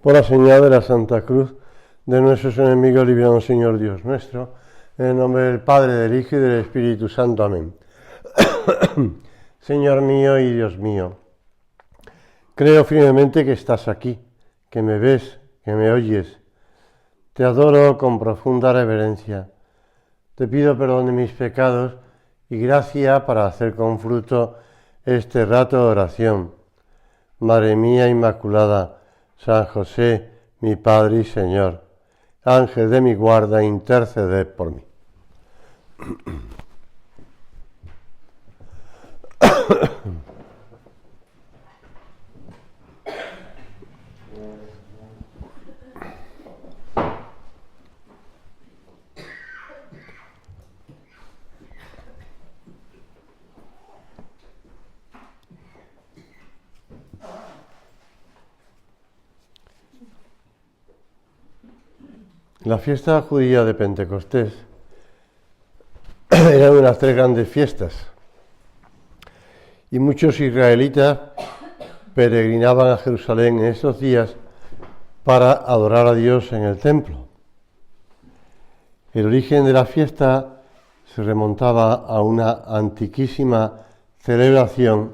Por la señal de la Santa Cruz de nuestros enemigos, líbranos, Señor Dios nuestro, en el nombre del Padre, del Hijo y del Espíritu Santo. Amén. Señor mío y Dios mío, creo firmemente que estás aquí, que me ves, que me oyes. Te adoro con profunda reverencia. Te pido perdón de mis pecados y gracia para hacer con fruto este rato de oración. Madre mía Inmaculada, San José, mi Padre y Señor, Ángel de mi guarda, interceded por mí. La fiesta judía de Pentecostés era una de las tres grandes fiestas y muchos israelitas peregrinaban a Jerusalén en estos días para adorar a Dios en el templo. El origen de la fiesta se remontaba a una antiquísima celebración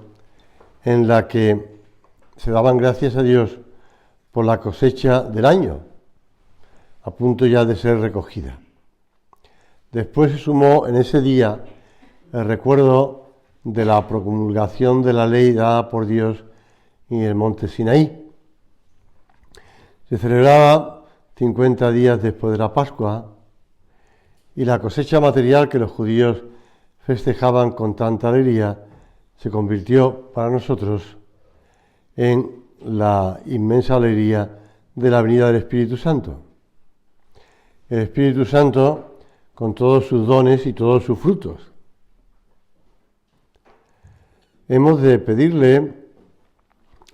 en la que se daban gracias a Dios por la cosecha del año, a punto ya de ser recogida. Después se sumó en ese día el recuerdo de la promulgación de la ley dada por Dios en el monte Sinaí. Se celebraba 50 días después de la Pascua y la cosecha material que los judíos festejaban con tanta alegría se convirtió para nosotros en la inmensa alegría de la venida del Espíritu Santo. El Espíritu Santo con todos sus dones y todos sus frutos. Hemos de pedirle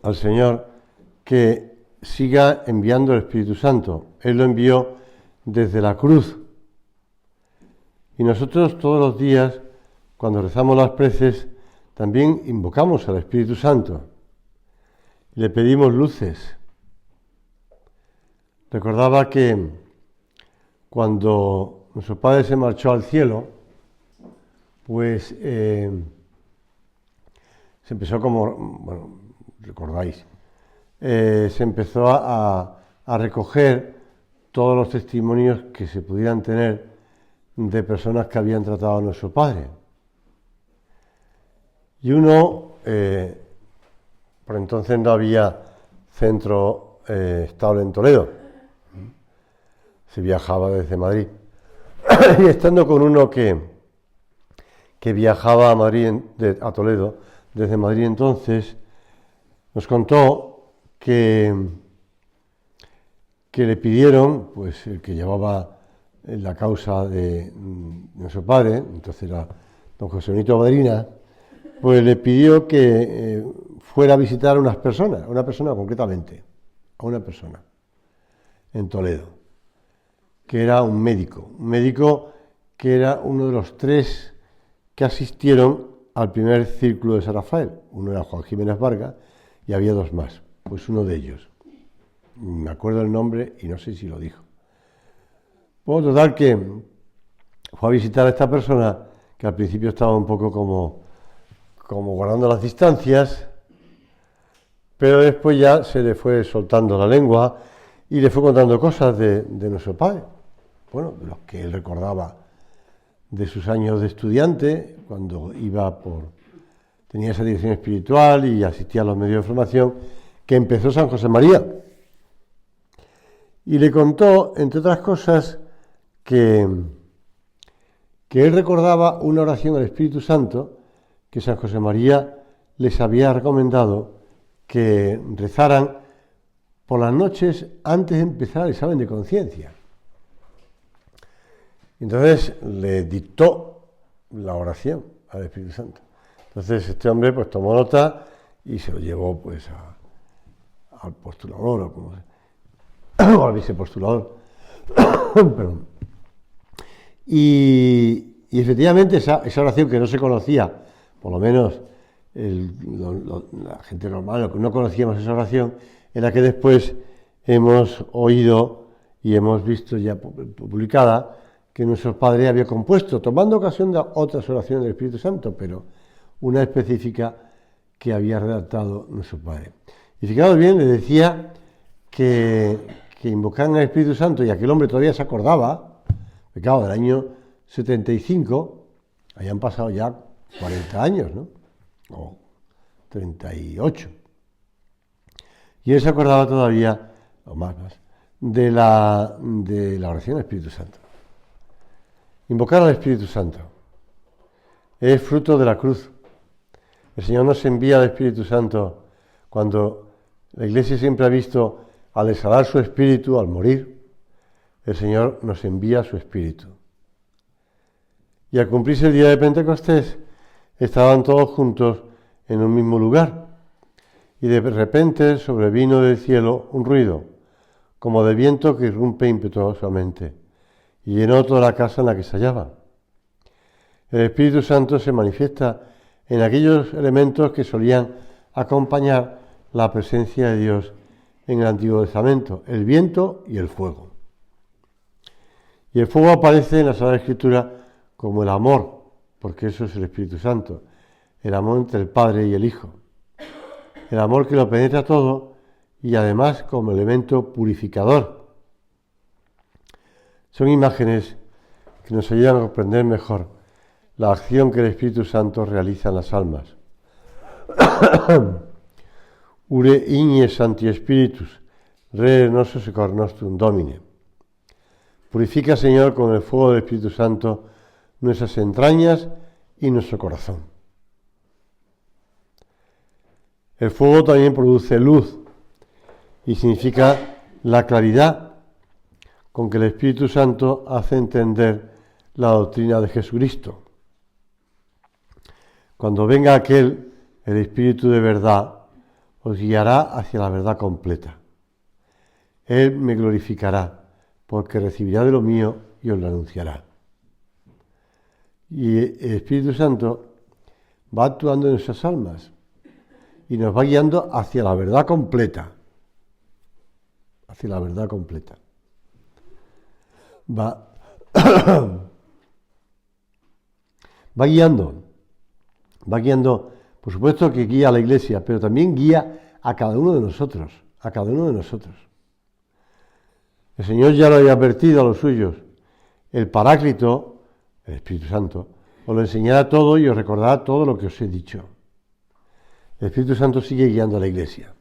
al Señor que siga enviando el Espíritu Santo. Él lo envió desde la cruz. Y nosotros todos los días, cuando rezamos las preces, también invocamos al Espíritu Santo. Le pedimos luces. Recordaba que cuando nuestro Padre se marchó al cielo, pues se empezó recordáis, se empezó a recoger todos los testimonios que se pudieran tener de personas que habían tratado a nuestro Padre. Y uno, por entonces no había centro estable en Toledo, se viajaba desde Madrid. Y estando con uno que viajaba a Madrid, a Toledo, desde Madrid entonces, nos contó que le pidieron, pues el que llevaba la causa de nuestro padre, entonces era don José Benito Madrina, pues le pidió que fuera a visitar a una persona concretamente, a una persona en Toledo, que era un médico que era uno de los tres que asistieron al primer círculo de San Rafael. Uno era Juan Jiménez Vargas y había dos más, pues uno de ellos. Me acuerdo el nombre y no sé si lo dijo. Bueno, total que fue a visitar a esta persona que al principio estaba un poco como guardando las distancias, pero después ya se le fue soltando la lengua y le fue contando cosas de nuestro padre. Bueno, de los que él recordaba de sus años de estudiante, cuando tenía esa dirección espiritual y asistía a los medios de formación, que empezó San José María. Y le contó, entre otras cosas, que él recordaba una oración al Espíritu Santo que San José María les había recomendado que rezaran por las noches antes de empezar el examen de conciencia. Entonces le dictó la oración al Espíritu Santo. Entonces este hombre pues tomó nota y se lo llevó pues al postulador o al vicepostulador. Perdón. Y efectivamente esa oración que no se conocía, por lo menos la gente normal, lo que no conocíamos esa oración, era que después hemos oído y hemos visto ya publicada que nuestro Padre había compuesto, tomando ocasión de otras oraciones del Espíritu Santo, pero una específica que había redactado nuestro Padre. Y fijaos bien, le decía que invocaran al Espíritu Santo y aquel hombre todavía se acordaba, que claro, del año 75, habían pasado ya 40 años, ¿no? O 38. Y él se acordaba todavía, o más, de la oración del Espíritu Santo. Invocar al Espíritu Santo es fruto de la cruz. El Señor nos envía al Espíritu Santo cuando la Iglesia siempre ha visto al exhalar su Espíritu, al morir, el Señor nos envía su Espíritu. Y al cumplirse el día de Pentecostés, estaban todos juntos en un mismo lugar. Y de repente sobrevino del cielo un ruido, como de viento que irrumpe impetuosamente, y llenó toda la casa en la que se hallaban. El Espíritu Santo se manifiesta en aquellos elementos que solían acompañar la presencia de Dios en el Antiguo Testamento, el viento y el fuego. Y el fuego aparece en la Sagrada Escritura como el amor, porque eso es el Espíritu Santo, el amor entre el Padre y el Hijo. El amor que lo penetra todo y además como elemento purificador. Son imágenes que nos ayudan a comprender mejor la acción que el Espíritu Santo realiza en las almas. Ure ignes Sancti Spiritus, Re nostrum cor nostrum Domine. Purifica, Señor, con el fuego del Espíritu Santo nuestras entrañas y nuestro corazón. El fuego también produce luz y significa la claridad con que el Espíritu Santo hace entender la doctrina de Jesucristo. Cuando venga aquel, el Espíritu de verdad, os guiará hacia la verdad completa. Él me glorificará, porque recibirá de lo mío y os lo anunciará. Y el Espíritu Santo va actuando en nuestras almas y nos va guiando hacia la verdad completa. Hacia la verdad completa. Va guiando, por supuesto que guía a la Iglesia, pero también guía a cada uno de nosotros, El Señor ya lo había advertido a los suyos. El Paráclito, el Espíritu Santo, os lo enseñará todo y os recordará todo lo que os he dicho. El Espíritu Santo sigue guiando a la Iglesia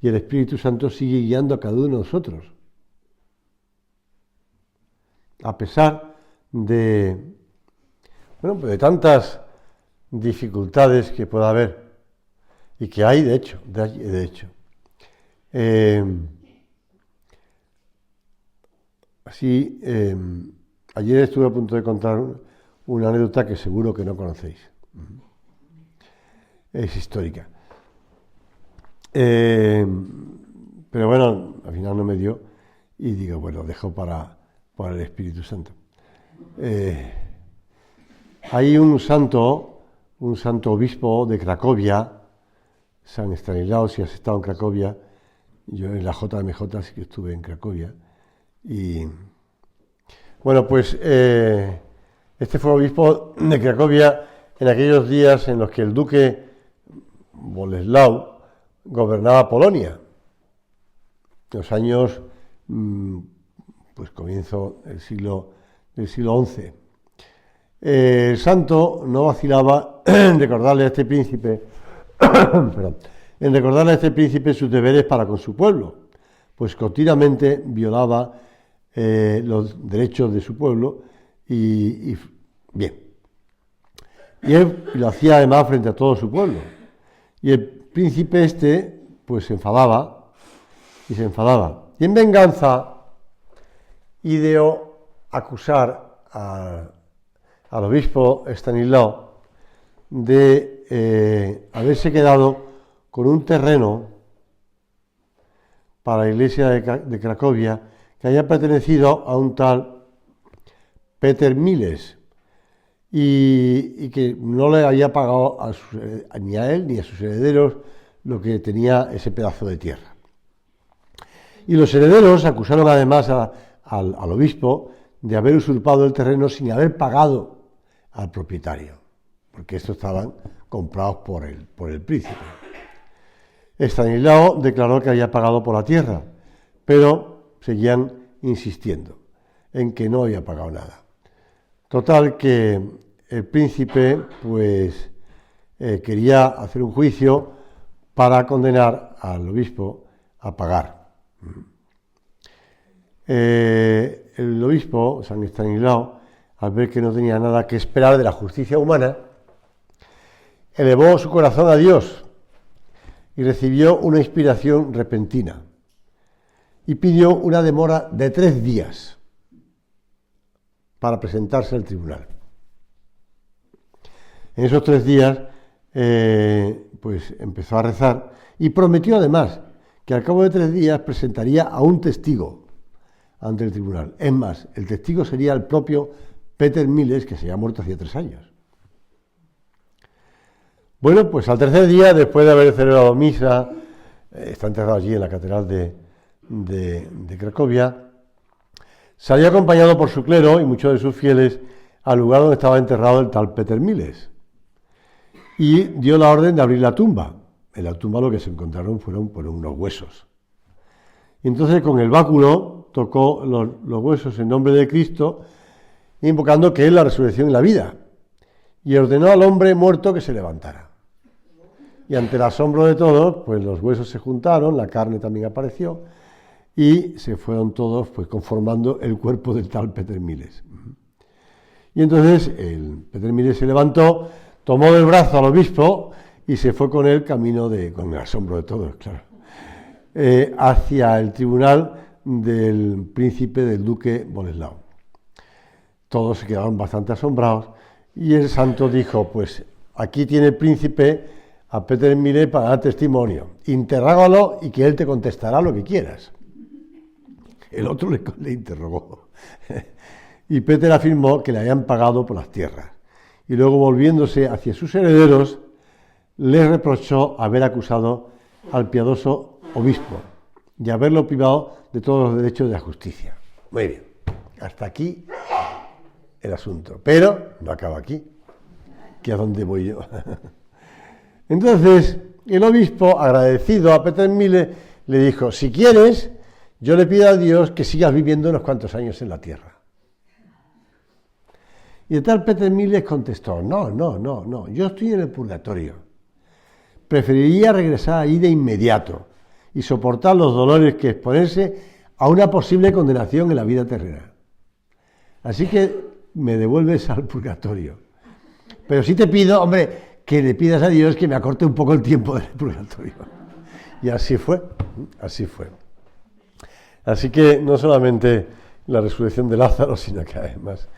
y el Espíritu Santo sigue guiando a cada uno de nosotros. A pesar de tantas dificultades que pueda haber y que hay, de hecho. Ayer estuve a punto de contar una anécdota que seguro que no conocéis. Es histórica. Pero bueno, al final no me dio y digo, bueno, dejo para el Espíritu Santo. Hay un santo obispo de Cracovia, San Estanislao. Si has estado en Cracovia, yo en la JMJ sí que estuve en Cracovia. Y bueno, pues este fue obispo de Cracovia en aquellos días en los que el duque Bolesław gobernaba Polonia, los años comienzo del siglo XI. El santo no vacilaba en recordarle a este príncipe sus deberes para con su pueblo, pues continuamente violaba los derechos de su pueblo y él lo hacía además frente a todo su pueblo. Y el príncipe se enfadaba. Y en venganza ideó acusar al obispo Estanislao de haberse quedado con un terreno para la iglesia de Cracovia que había pertenecido a un tal Peter Miles y que no le había pagado ni a él ni a sus herederos lo que tenía ese pedazo de tierra. Y los herederos acusaron además al obispo de haber usurpado el terreno sin haber pagado al propietario, porque estos estaban comprados por el príncipe. Estanislao declaró que había pagado por la tierra, pero seguían insistiendo en que no había pagado nada. Total que el príncipe pues quería hacer un juicio para condenar al obispo a pagar. El obispo, San Estanislao, al ver que no tenía nada que esperar de la justicia humana, elevó su corazón a Dios y recibió una inspiración repentina y pidió una demora de 3 días para presentarse al tribunal. En esos 3 días, pues empezó a rezar y prometió además que al cabo de 3 días presentaría a un testigo ante el tribunal. Es más, el testigo sería el propio Peter Miles, que se había muerto hacía 3 años. Bueno, pues al tercer día, después de haber celebrado misa, está enterrado allí en la catedral de Cracovia, salió acompañado por su clero y muchos de sus fieles al lugar donde estaba enterrado el tal Peter Miles y dio la orden de abrir la tumba. En la tumba lo que se encontraron fueron unos huesos. Y entonces con el báculo tocó los huesos en nombre de Cristo, invocando que es la resurrección y la vida, y ordenó al hombre muerto que se levantara. Y ante el asombro de todos, pues los huesos se juntaron, la carne también apareció, y se fueron todos pues conformando el cuerpo del tal Peter Miles. Y entonces el Peter Miles se levantó, tomó del brazo al obispo y se fue con él camino con el asombro de todos, claro, hacia el tribunal del príncipe del duque Boleslao. Todos se quedaron bastante asombrados y el santo dijo, pues aquí tiene el príncipe a Peter Miles para dar testimonio, interrógalo y que él te contestará lo que quieras. El otro le interrogó y Peter afirmó que le habían pagado por las tierras y luego volviéndose hacia sus herederos les reprochó haber acusado al piadoso obispo y haberlo privado de todos los derechos de la justicia. Muy bien, hasta aquí el asunto, pero no acaba aquí, que es donde voy yo. Entonces el obispo, agradecido a Peter Miles, le dijo, si quieres, yo le pido a Dios que sigas viviendo unos cuantos años en la tierra. Y el tal Peter Miles contestó, no, yo estoy en el purgatorio. Preferiría regresar ahí de inmediato y soportar los dolores que exponerse a una posible condenación en la vida terrena. Así que me devuelves al purgatorio. Pero sí te pido, hombre, que le pidas a Dios que me acorte un poco el tiempo del purgatorio. Y así fue, así fue. Así que no solamente la resurrección de Lázaro, sino que además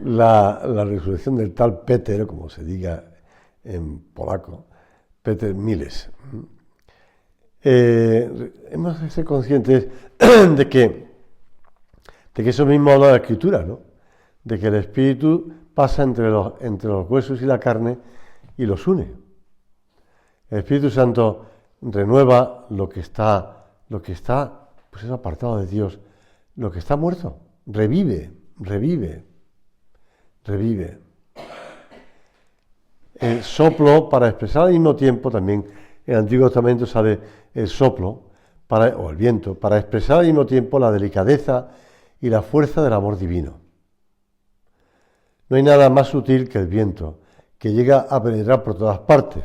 la resurrección del tal Peter, como se diga en polaco, Peter Miles. Hemos de ser conscientes de que eso mismo habla de la Escritura, ¿no? De que el Espíritu pasa entre los huesos y la carne y los une. El Espíritu Santo renueva lo que está pues es apartado de Dios, lo que está muerto, revive. El soplo, para expresar al mismo tiempo, también en el Antiguo Testamento sale el soplo, o el viento, para expresar al mismo tiempo la delicadeza y la fuerza del amor divino. No hay nada más sutil que el viento, que llega a penetrar por todas partes,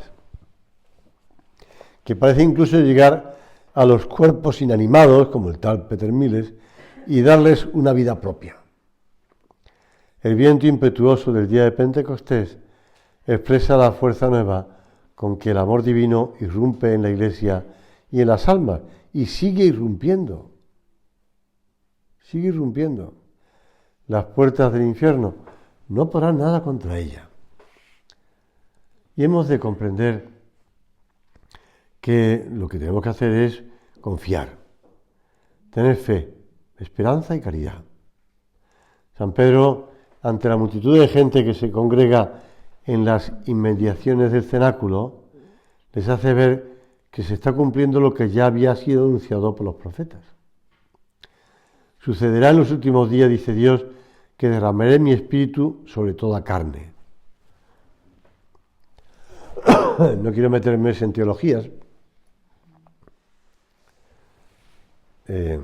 que parece incluso llegar a los cuerpos inanimados, como el tal Peter Miles, y darles una vida propia. El viento impetuoso del día de Pentecostés expresa la fuerza nueva con que el amor divino irrumpe en la Iglesia y en las almas, y sigue irrumpiendo. Las puertas del infierno no podrán nada contra ella. Y hemos de comprender que lo que tenemos que hacer es confiar, tener fe, esperanza y caridad. San Pedro, ante la multitud de gente que se congrega en las inmediaciones del cenáculo, les hace ver que se está cumpliendo lo que ya había sido anunciado por los profetas. Sucederá en los últimos días, dice Dios, que derramaré mi espíritu sobre toda carne. No quiero meterme en teologías. Es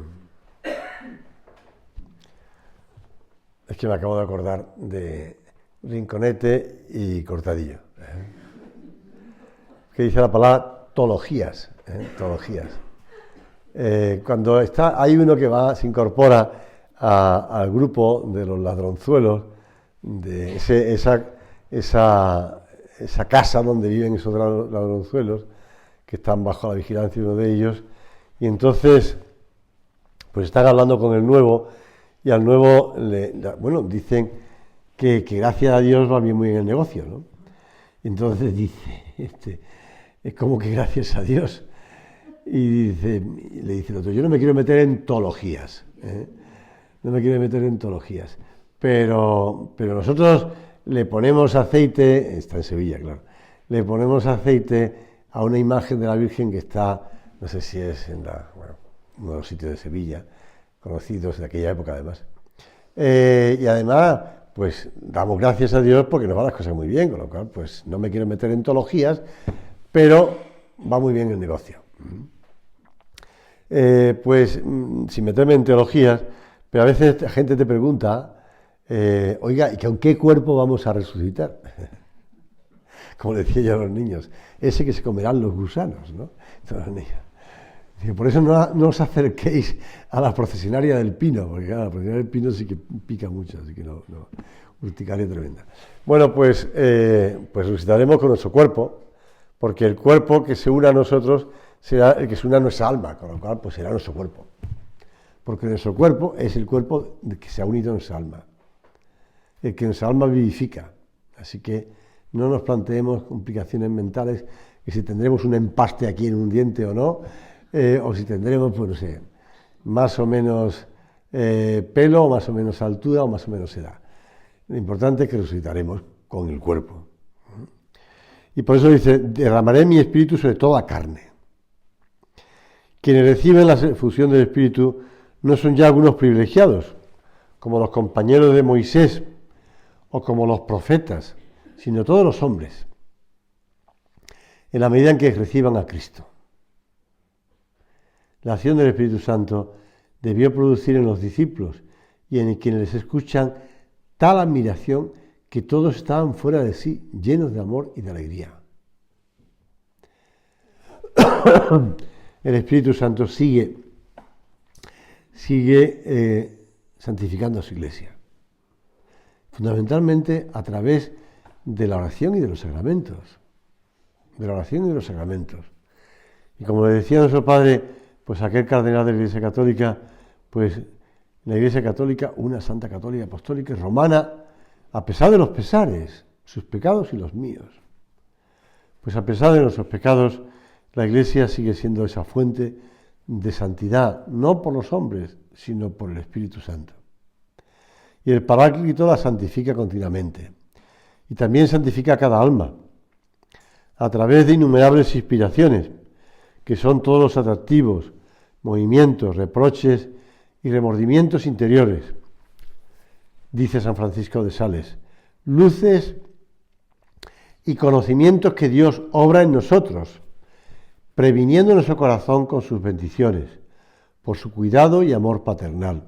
que me acabo de acordar de Rinconete y Cortadillo. Que dice la palabra tologías. Tologías. Cuando hay uno que se incorpora al grupo de los ladronzuelos, de esa casa donde viven esos ladronzuelos, que están bajo la vigilancia de uno de ellos, y entonces pues están hablando con el nuevo, y al nuevo, dicen que gracias a Dios va bien muy bien el negocio, ¿no? Y entonces dice, es como que gracias a Dios. Y le dice el otro, yo no me quiero meter en teologías, no me quiero meter en teologías, pero nosotros le ponemos aceite, está en Sevilla, claro, le ponemos aceite a una imagen de la Virgen que está, no sé si es en uno de los sitios de Sevilla, conocidos de aquella época además. Y además, pues damos gracias a Dios porque nos van las cosas muy bien, con lo cual, pues no me quiero meter en teologías, pero va muy bien el negocio. Sin meterme en teologías, pero a veces la gente te pregunta, oiga, ¿y con qué cuerpo vamos a resucitar? Como le decía yo a los niños, ese que se comerán los gusanos, ¿no? Todos los niños. Por eso no os acerquéis a la procesionaria del pino, porque claro, la procesionaria del pino sí que pica mucho, así que no, urticaria tremenda. Bueno, pues resucitaremos con nuestro cuerpo, porque el cuerpo que se una a nosotros será el que se una a nuestra alma, con lo cual pues será nuestro cuerpo. Porque nuestro cuerpo es el cuerpo que se ha unido a nuestra alma, el que nuestra alma vivifica. Así que no nos planteemos complicaciones mentales, que si tendremos un empaste aquí en un diente o no, o si tendremos, pues no sé, más o menos pelo, o más o menos altura, o más o menos edad. Lo importante es que resucitaremos con el cuerpo. Y por eso dice, derramaré mi espíritu sobre toda carne. Quienes reciben la fusión del espíritu no son ya algunos privilegiados, como los compañeros de Moisés o como los profetas, sino todos los hombres, en la medida en que reciban a Cristo. La acción del Espíritu Santo debió producir en los discípulos y en quienes les escuchan tal admiración que todos estaban fuera de sí, llenos de amor y de alegría. El Espíritu Santo sigue santificando a su iglesia, fundamentalmente a través de la oración y de los sacramentos. Y como le decía nuestro padre, pues aquel cardenal de la Iglesia Católica, pues la Iglesia Católica, una santa católica apostólica y romana, a pesar de los pesares, sus pecados y los míos. Pues a pesar de nuestros pecados, la Iglesia sigue siendo esa fuente de santidad, no por los hombres, sino por el Espíritu Santo. Y el Paráclito la santifica continuamente. Y también santifica a cada alma, a través de innumerables inspiraciones, que son todos los atractivos, movimientos, reproches y remordimientos interiores. Dice San Francisco de Sales, luces y conocimientos que Dios obra en nosotros, previniendo nuestro corazón con sus bendiciones, por su cuidado y amor paternal,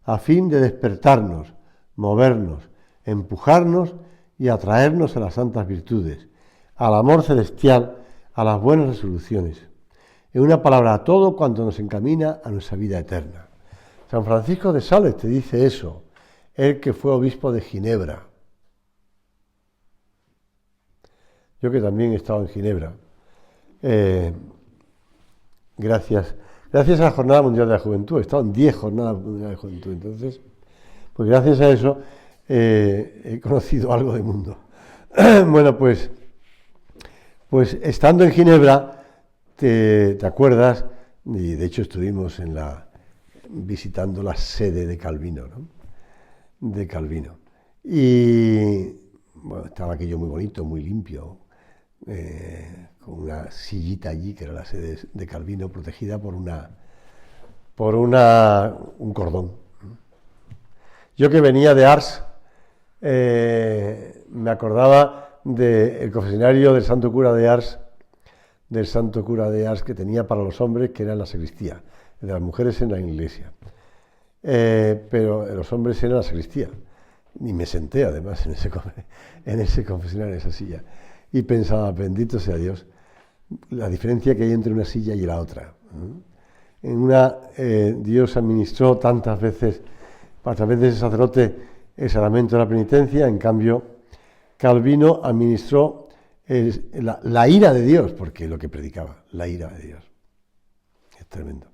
a fin de despertarnos, movernos, empujarnos y atraernos a las santas virtudes, al amor celestial, a las buenas resoluciones. En una palabra, a todo cuanto nos encamina a nuestra vida eterna. San Francisco de Sales te dice eso, él que fue obispo de Ginebra. Yo que también he estado en Ginebra. Gracias a la Jornada Mundial de la Juventud, he estado en 10 Jornadas Mundiales de Juventud, entonces, pues gracias a eso he conocido algo del mundo. Bueno, pues estando en Ginebra, te acuerdas, y de hecho estuvimos visitando la sede de Calvino, ¿no? De Calvino. Y bueno, estaba aquello muy bonito, muy limpio, con una sillita allí, que era la sede de Calvino, protegida por una por un cordón. Yo que venía de Ars, me acordaba del confesionario del santo cura de Ars, que tenía para los hombres, que era en la sacristía, de las mujeres en la iglesia. Pero los hombres eran la sacristía. Y me senté además en ese confesionario, en esa silla. Y pensaba, bendito sea Dios, la diferencia que hay entre una silla y la otra. En una, Dios administró tantas veces, a través de ese sacerdote, el sacramento de la penitencia. En cambio, Calvino administró la ira de Dios, porque es lo que predicaba, la ira de Dios. Es tremendo.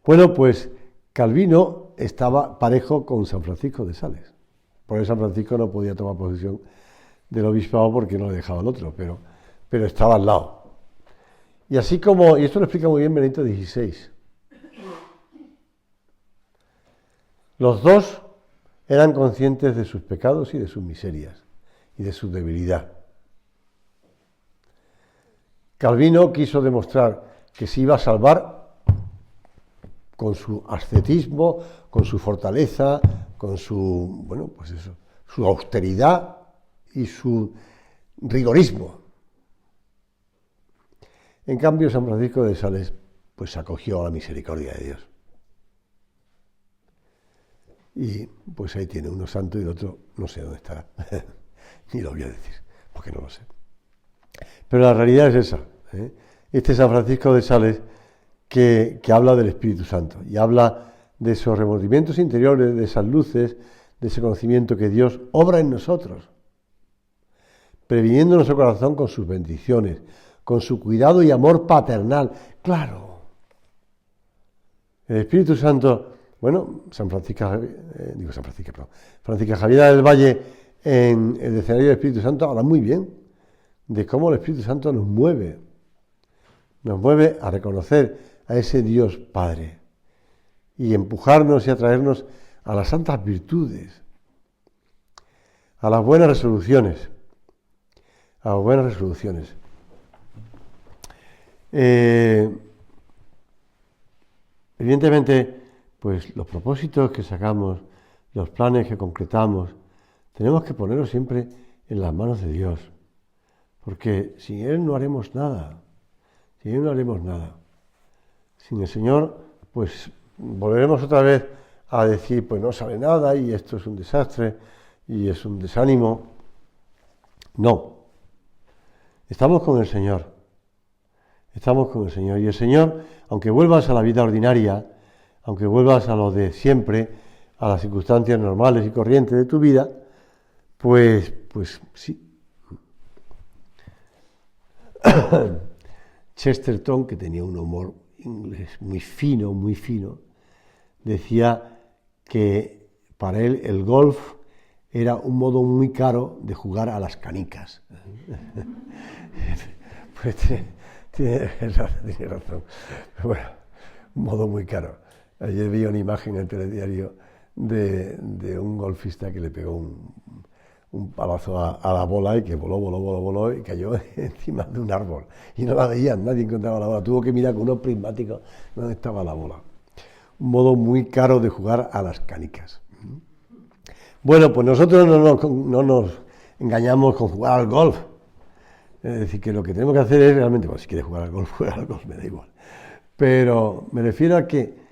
Bueno, pues Calvino estaba parejo con San Francisco de Sales. Por eso San Francisco no podía tomar posesión del obispado porque no le dejaba el otro, pero estaba al lado. Y así como, y esto lo explica muy bien Benedicto XVI, los dos eran conscientes de sus pecados y de sus miserias y de su debilidad. Calvino quiso demostrar que se iba a salvar con su ascetismo, con su fortaleza, con su, bueno, pues eso, su austeridad y su rigorismo. En cambio, San Francisco de Sales, pues se acogió a la misericordia de Dios. Y pues ahí tiene uno santo y el otro no sé dónde estará. Ni lo voy a decir, porque no lo sé. Pero la realidad es esa. Este San Francisco de Sales que habla del Espíritu Santo y habla de esos remordimientos interiores, de esas luces, de ese conocimiento que Dios obra en nosotros, previniendo nuestro corazón con sus bendiciones, con su cuidado y amor paternal. Claro, el Espíritu Santo, bueno, Francisca Javiera del Valle, en el escenario del Espíritu Santo, habla muy bien de cómo el Espíritu Santo nos mueve a reconocer a ese Dios Padre y empujarnos y atraernos a las santas virtudes, a las buenas resoluciones, Evidentemente, pues los propósitos que sacamos, los planes que concretamos, tenemos que ponerlos siempre en las manos de Dios, porque sin Él no haremos nada. Sin el Señor, pues volveremos otra vez a decir, pues no sale nada y esto es un desastre y es un desánimo. No, estamos con el Señor. Y el Señor, aunque vuelvas a la vida ordinaria, aunque vuelvas a lo de siempre, a las circunstancias normales y corrientes de tu vida, pues sí. Chesterton, que tenía un humor inglés muy fino, decía que para él el golf era un modo muy caro de jugar a las canicas. Pues tiene razón. Bueno, un modo muy caro. Ayer vi una imagen en el telediario de un golfista que le pegó un palazo a la bola y que voló y cayó encima de un árbol. Y no la veían, nadie encontraba la bola. Tuvo que mirar con unos prismáticos dónde estaba la bola. Un modo muy caro de jugar a las canicas. Bueno, pues nosotros no nos engañamos con jugar al golf. Es decir, que lo que tenemos que hacer es realmente, bueno, si quieres jugar al golf, me da igual. Pero me refiero a que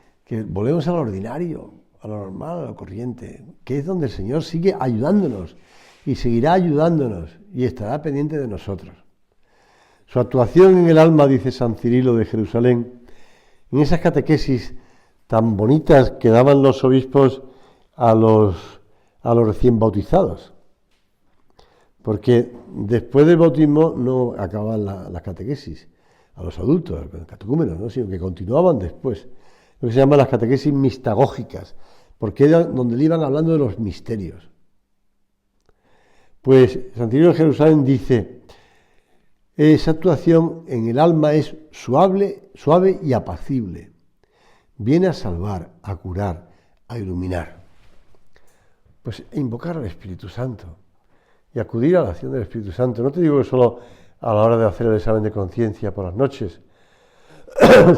volvemos a lo ordinario, a lo normal, a lo corriente, que es donde el Señor sigue ayudándonos y seguirá ayudándonos y estará pendiente de nosotros. Su actuación en el alma, dice San Cirilo de Jerusalén, en esas catequesis tan bonitas que daban los obispos a los recién bautizados. Porque después del bautismo no acababan la catequesis a los adultos, a los catecúmenos, ¿no? Sino que continuaban después. Lo que se llaman las catequesis mistagógicas, porque era donde le iban hablando de los misterios. Pues San Cirilo de Jerusalén dice, esa actuación en el alma es suave y apacible. Viene a salvar, a curar, a iluminar. Pues invocar al Espíritu Santo y acudir a la acción del Espíritu Santo. No te digo que solo a la hora de hacer el examen de conciencia por las noches,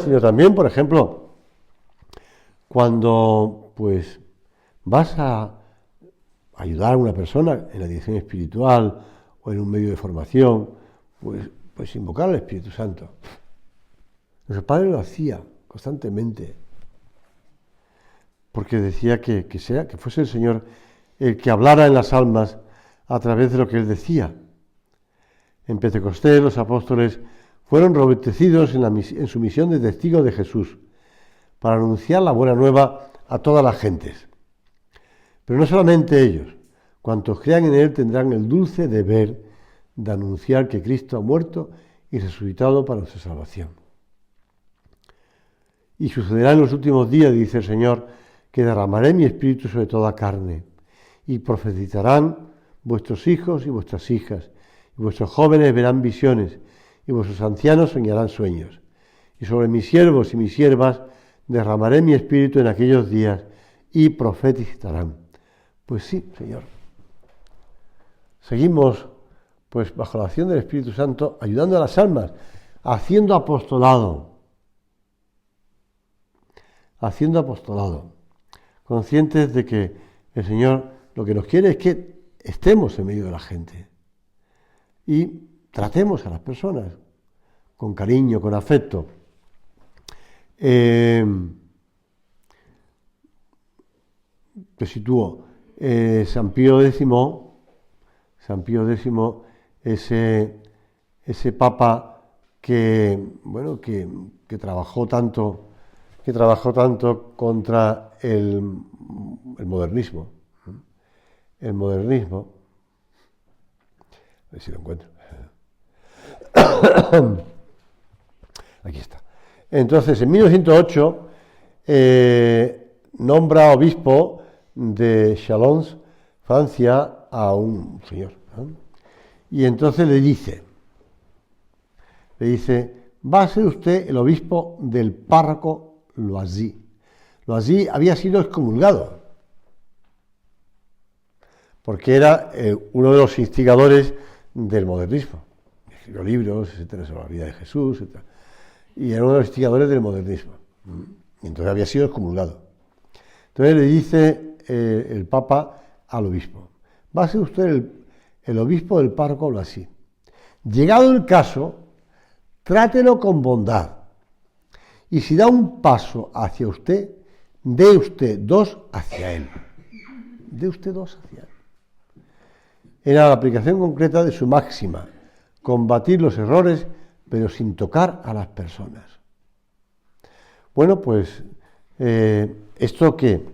sino también, por ejemplo, cuando pues vas a ayudar a una persona en la dirección espiritual o en un medio de formación, pues invocar al Espíritu Santo. Nuestro Padre lo hacía constantemente, porque decía que fuese el Señor el que hablara en las almas a través de lo que Él decía. En Pentecostés los apóstoles fueron robustecidos en su misión de testigos de Jesús, para anunciar la buena nueva a todas las gentes. Pero no solamente ellos, cuantos crean en Él tendrán el dulce deber de anunciar que Cristo ha muerto y resucitado para nuestra salvación. Y sucederá en los últimos días, dice el Señor, que derramaré mi espíritu sobre toda carne, y profetizarán vuestros hijos y vuestras hijas, y vuestros jóvenes verán visiones, y vuestros ancianos soñarán sueños. Y sobre mis siervos y mis siervas derramaré mi espíritu en aquellos días, y profetizarán. Pues sí, Señor. Seguimos, pues, bajo la acción del Espíritu Santo, ayudando a las almas, haciendo apostolado, conscientes de que el Señor lo que nos quiere es que estemos en medio de la gente y tratemos a las personas con cariño, con afecto. Te sitúo, San Pío X, ese papa que trabajó tanto contra el modernismo. A ver si lo encuentro. Aquí está. Entonces, en 1908 nombra obispo de Chalons, Francia, a un señor. Y entonces le dice, va a ser usted el obispo del párroco Loisy. Loisy había sido excomulgado, porque era uno de los instigadores del modernismo. Escribió libros, etcétera, sobre la vida de Jesús, etcétera. Y era uno de los instigadores del modernismo. Y entonces había sido excomulgado. Entonces le dice el Papa al obispo, va a ser usted el obispo del párroco Loisy. Llegado el caso, trátelo con bondad. Y si da un paso hacia usted, dé usted dos hacia él. Era la aplicación concreta de su máxima, combatir los errores, pero sin tocar a las personas. Bueno, pues esto que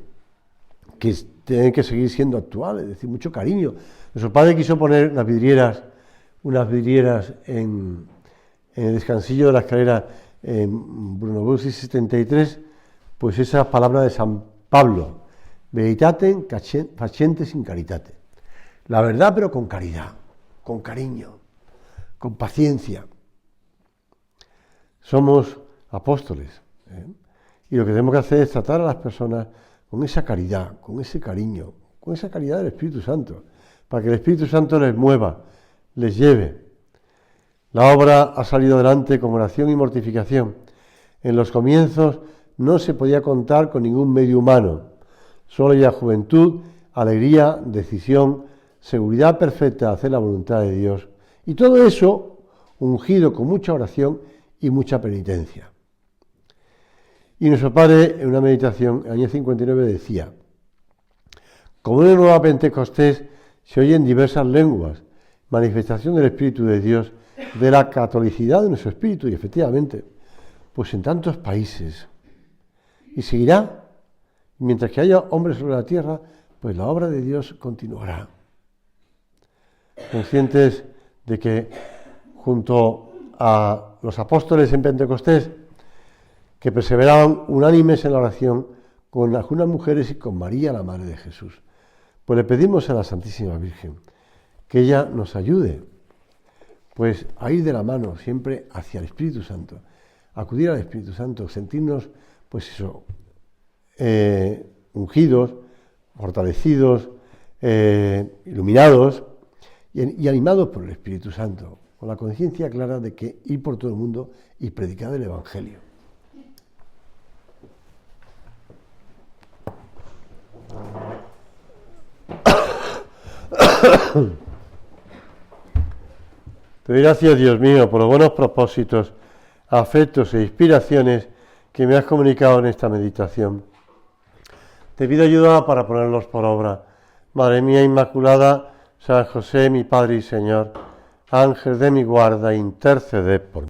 tiene que seguir siendo actual, es decir, mucho cariño. Nuestro padre quiso poner unas vidrieras en el descansillo de la escalera en Bruno Bussi 73, pues esa palabra de San Pablo, veritatem facentes in caritate. La verdad, pero con caridad, con cariño, con paciencia. Somos apóstoles, y lo que tenemos que hacer es tratar a las personas con esa caridad, con ese cariño, con esa caridad del Espíritu Santo, para que el Espíritu Santo les mueva, les lleve. La obra ha salido adelante con oración y mortificación. En los comienzos no se podía contar con ningún medio humano, solo había juventud, alegría, decisión, seguridad perfecta de hacer la voluntad de Dios, y todo eso ungido con mucha oración y mucha penitencia. Y nuestro padre, en una meditación, en el año 59, decía, como en una nueva Pentecostés se oyen diversas lenguas, manifestación del Espíritu de Dios, de la catolicidad de nuestro espíritu, y efectivamente, pues en tantos países. Y seguirá, mientras que haya hombres sobre la tierra, pues la obra de Dios continuará. Conscientes de que junto a los apóstoles en Pentecostés, que perseveraban unánimes en la oración con algunas mujeres y con María, la Madre de Jesús, pues le pedimos a la Santísima Virgen que ella nos ayude, pues a ir de la mano siempre hacia el Espíritu Santo, acudir al Espíritu Santo, sentirnos, pues eso, ungidos, fortalecidos, iluminados y animados por el Espíritu Santo, con la conciencia clara de que ir por todo el mundo y predicar el Evangelio. Te doy gracias, Dios mío, por los buenos propósitos, afectos e inspiraciones que me has comunicado en esta meditación. Te pido ayuda para ponerlos por obra. Madre mía Inmaculada, San José, mi Padre y Señor, Ángel de mi guarda, interceded por mí.